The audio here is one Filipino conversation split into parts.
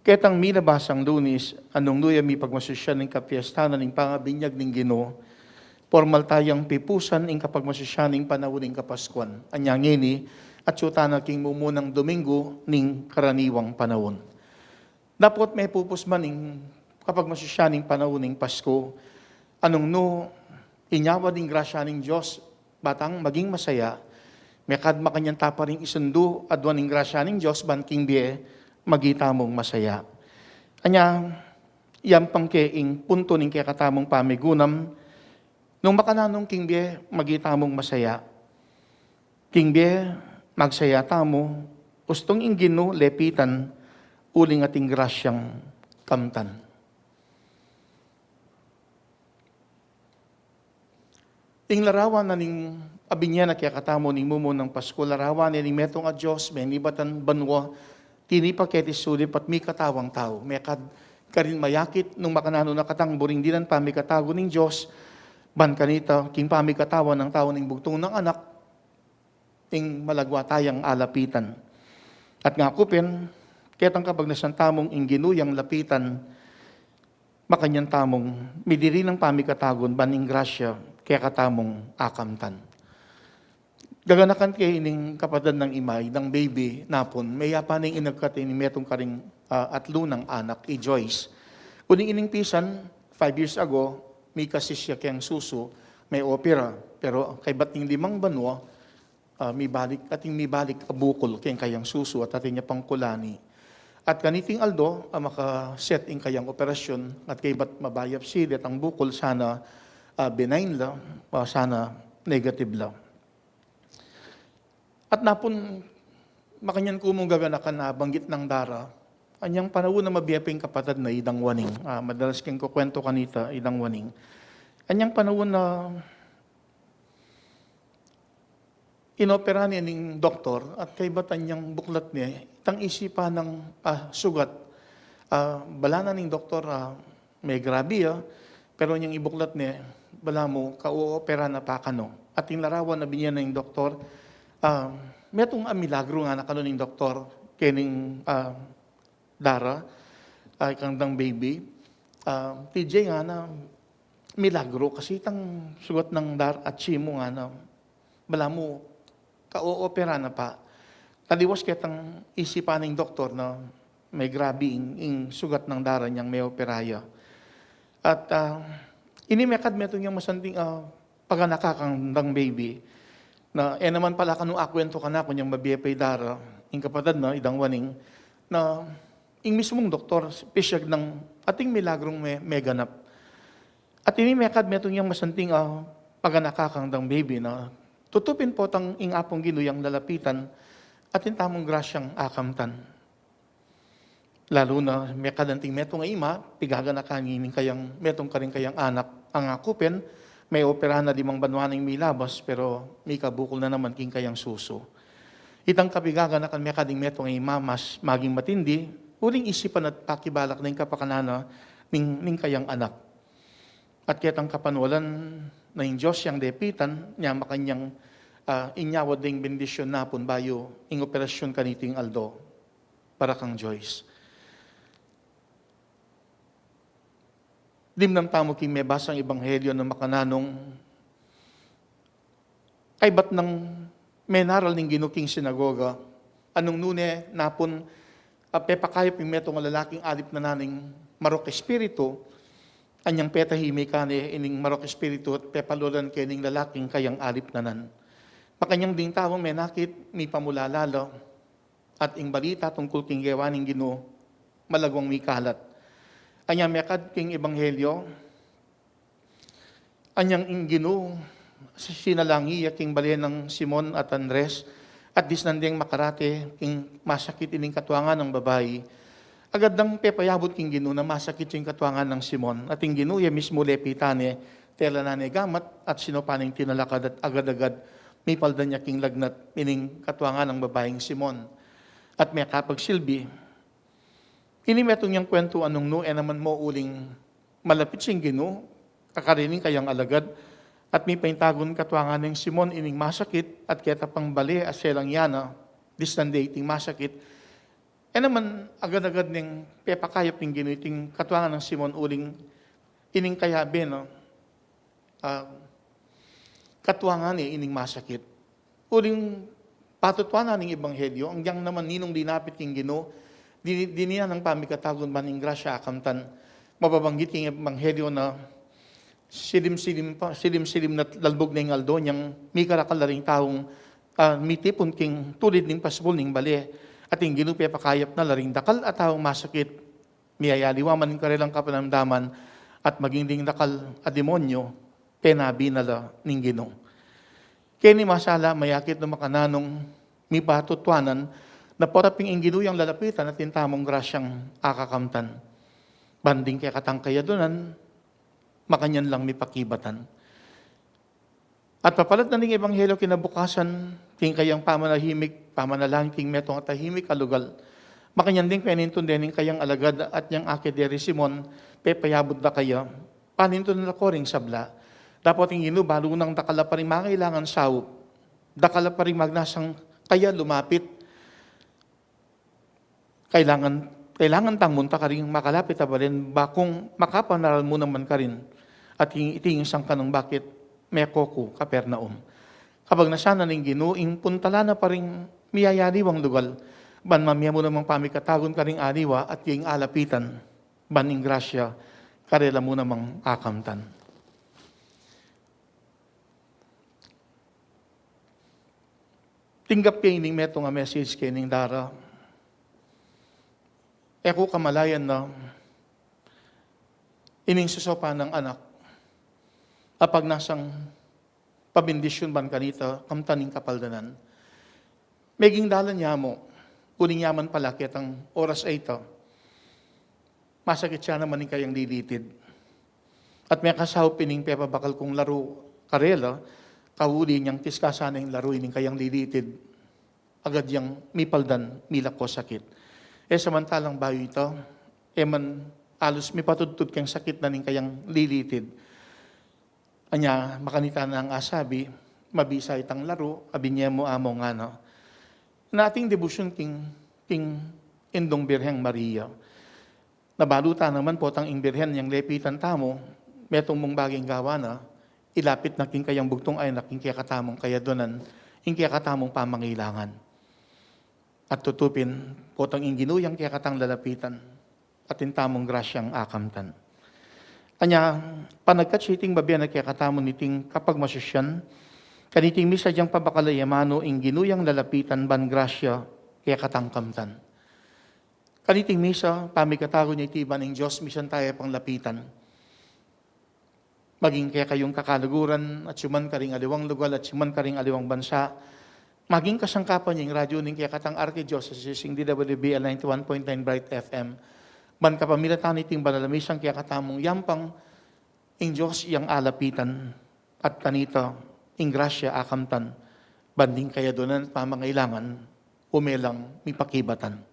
Ketang minabasang Lunis, anong nuya mi pagmasusyan ng kapiestanan ng pangabinyag ng Ginoo, formal tayang pipusan ng kapagmasusyan ng panahon ng Kapaskuan. Anyang ini, at sutana king mumunang Domingo ng karaniwang panahon. Dapat may pupus man ng kapagmasusyan ng panahon ng Pasko, anong no, inyawa ng grasya ng Diyos, batang maging masaya, may kadma kanyang tapa rin isundo, adwan ng grasya ng Diyos, banking biye, magita mong masaya. Anya, yan pang keing punto ng kaya katamong pamigunam, nung makananong king biye, magita mong masaya. King biye, magsaya tamo, ustong ingino, lepitan, uling ating grasyang kamtan. Ting larawan na ning abinya na kaya katamo ning mumo ng Pasko, larawan ni metong a Diyos, may nibatan banwa, tinipa keti suli pat mi katawang tao. May karin mayakit nung makanano na katang buring dinan pa mi katago ng Diyos, ban kanita, king pa mi katawan ng tao ng bugtong ng anak, ting malagwa tayang alapitan. At nga kupin, ketang kapag nasantamong inginuyang lapitan, makanyang tamong midiri ng pamikatagon, baning grasya, kaya katamong akamtan. Gaganakan kay ining kapatid ng imay, ng baby, napon, may yapaning inagkat ini metong karing atlo ng anak, Joyce. Uning ining pisan, 5 years ago, may kasisya kayang suso, may opera, pero kay bating 5 banwa, may balik abukol kayang suso at ating niya pangkulani. At kaniting Aldo, makaset in kayang operasyon at kay bat mabayap silit ang bukol sana benign la, sana negative la. At napon, makanyan kumong gaganakan na banggit ng dara, anyang panahon na mabiyaping kapatid na idang waning. Madalas kang kukwento kanita, idang waning. Anyang panahon na inopera niya ng doktor at kay batan niyang buklat niya, itang isipan ng sugat. Bala na ng doktor, may grabe pero niyang ibuklat niya, bala mo, ka-opera na pa kano. At yung larawan na binyan ng doktor, may itong milagro nga na kano ng doktor, kening Dara, ikang baby. TJ nga na milagro, kasi itang sugat ng Dara at Chimo nga na, bala mo, ka-opera na pa. Taliwas kitang isipan ng doktor na may grabe yung sugat ng Dara niyang may operaya. At inimekad meto niyang masanting paganakakang baby, na naman pala kanong akwento ka na kunyang mabiyapay Dara, yung kapatid na idang waning, na yung mismong doktor, pisyag ng ating milagrong may ganap. At inimekad meto niyang masanting paganakakang baby na tutupin po tang ingapong ginuyang lalapitan at yung tamong grasyang akamtan. Lalo na may kadanting metong ima, pigaganakaninin kayang metong karing kayang anak ang akupin, may opera na 5 banwa ng milabas, pero may kabukol na naman king kayang suso. Itang kapigaganakan may kading metong ima, mas maging matindi, uling isipan at pakibalak ng kapakanana ng kayang anak. At kitang kapanwalan na yung Diyos yung depitan, niya makanyang inyawad ding bendisyon napon bayo, ing operasyon kaniting Aldo, para kang Joyce. Dimnam tamo king may basang ebanghelyo na makananong, kay bat ng may naral ng ginuking sinagoga, anong nune napon, pepakayop yung metong lalaking alip na naning marok espiritu, anyang petahimi ka ni ining marok espiritu at pepalolan kening lalaking kayang alip na nan. Makanyang ding tawang may nakit, may pamulalala, at ing balita tungkol king gawaning Ginoo, malagwang may kalat. Anyang mekad king ebanghelyo, anyang ing Ginoo, sinalangi king balian ng Simon at Andres, at disnanding makarate, king masakit ining katwangan ng babae, agad nang pepayabot king Ginoo na masakit yung katwangan ng Simon, at ing Ginoo mismo lepitane, tela na gamat, at sinopaning tinalakad at agad-agad, may palda niya king lagnat, ining katwangan ng babaeng Simon. At may kapagsilbi, inimetong niyang kwento anong no, naman mo uling malapit siyang Ginoo, kakarining kayang alagad, at may paintagon katwangan ng Simon ining masakit, at kaya pang bali as selang yana, this Sunday iting masakit, naman agad-agad ning pepakayap ning ginuiting katuangan ng Simon uling ining kayabe, no? Katuangan ining masakit. Uling patutwanan ning ebanghelyo, ang yang naman ninong dinapit king Ginoo, diniya ng pamikatagon maning grasya akamtan, mababanggit king ebanghelyo na silim na lalbog ning aldo, niyang mi karakalaring taong mitipon king tulid ning pasbol ning bali, at ing Ginoo pepakayap na laring dakal at taong masakit, miyayaliwa maning karilang kapanamdaman, at maging ding dakal a demonyo, penabi nala ning Ginoo. Kaya ni masala mayakit na makananong mi patutwanan na poraping ing Ginoo yang lalapitan at tintamong grasyang akakamtan. Banding kaya katangkayadunan, makanyan lang mi pakibatan. At papalat na ning ebanghelyo kinabukasan, ting kayang pamanalangin ting metong at tahimik alugal. Makanyan din penintundening kayang alagad at yang akederi Simon, pepayabot da kaya, panintun na koring sabla. Dapat yung Ginoo, balo nang dakala pa rin mangailangan sawop. Dakala pa rin magnasang kaya lumapit. Kailangan tangmunta ka rin makalapit ba rin, bakong makapanaral mo naman ka rin. At itingin sang kanong bakit may koko Kapernaum. Kapag nasana ng Ginoo, ing puntala na pa rin miyayariwang lugal. Ban mamaya mo namang pamikatagon ka rin aliwa at yung alapitan. Ban ing grasya, karela mo namang akamtan. Tinggap kayo ining meto nga message kayo ining dara. Eko kamalayan na ining susopa ng anak. Apag nasang pabindisyon ban kanita, kamtaning kapaldanan. Meging dalan niya mo, uling yaman pala kitang oras ay ito. Masakit siya naman yung kayang lilitid. At may kasaw pining pepabakal kong laro karela, kauli niyang tiskasana yung laro ining kayang lilitid. Agad yang mipaldan, milak ko sakit. Samantalang bayo ito, man alos mipatudtud kang sakit na ning kayang lilitid. Anya, makanita na ang asabi, mabisa itang laro, abinye mo amo nga no. Nating debusyon king Indong Birheng Maria. Nabaluta naman po tang ing Birhen yang lepitan tamo, metong mong baging gawa na, ilapit na king kayang bugtong ay naking kaya katamong kayadonan, ing kaya katamong pamangilangan. At tutupin po tang ing Ginoo yang kaya katang lalapitan, at intamong grasyang akamtan. Anya, panagkatsiting babiyan na kaya katamon niting kapag masusyan, kaniting misa diyang pabakalayamano ing Ginoo yang lalapitan ban grasya kaya katangkamtan. Kaniting misa, pamikatago niya itiban ng Diyos, misan tayo pang lapitan. Maging kaya kayong kakalaguran, at suman ka ring aliwang lugal, at suman ka ring aliwang bansa, maging kasangkapan yung radyo ng kaya katang Archdiocese, sing DWBL 91.9 Bright FM, ban kapamilatan iting banalamisang kaya katamong yampang, ing Diyos iyang alapitan, at kanita, ing grasya akamtan, banding kaya doon pamangailangan, umelang mipakibatan.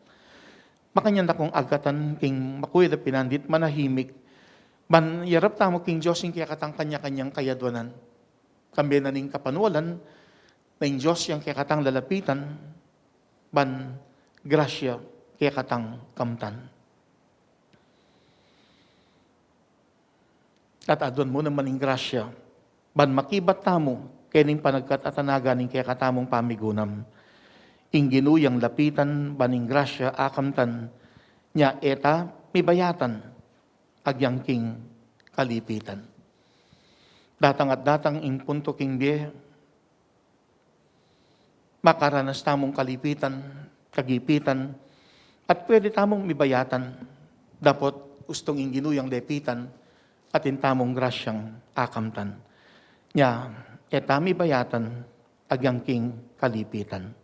Makanyan na kong agatan king makuya da pinandit manahimik, ban yarap tamo king Diyos ing kaya katang kanya-kanyang kayadwanan. Kambi na ning kapanuwalan, na ing Diyos yung kaya katang lalapitan, ban grasya kaya katang kamtan. At adon mo naman ing grasya, ban makibat tamo, kaya ning panagkatatanaga ning kaya katamong pamigunam. Ing ginuyang lapitan, baning grasya, akamtan, nya eta, mibayatan, agyangking kalipitan. Datang at datang ing punto king biye, makaranas tamong kalipitan, kagipitan, at pwede tamong mibayatan, dapat ustong ing ginuyang lepitan, at intamong grasyang akamtan. Nya, eta mibayatan, agyangking kalipitan.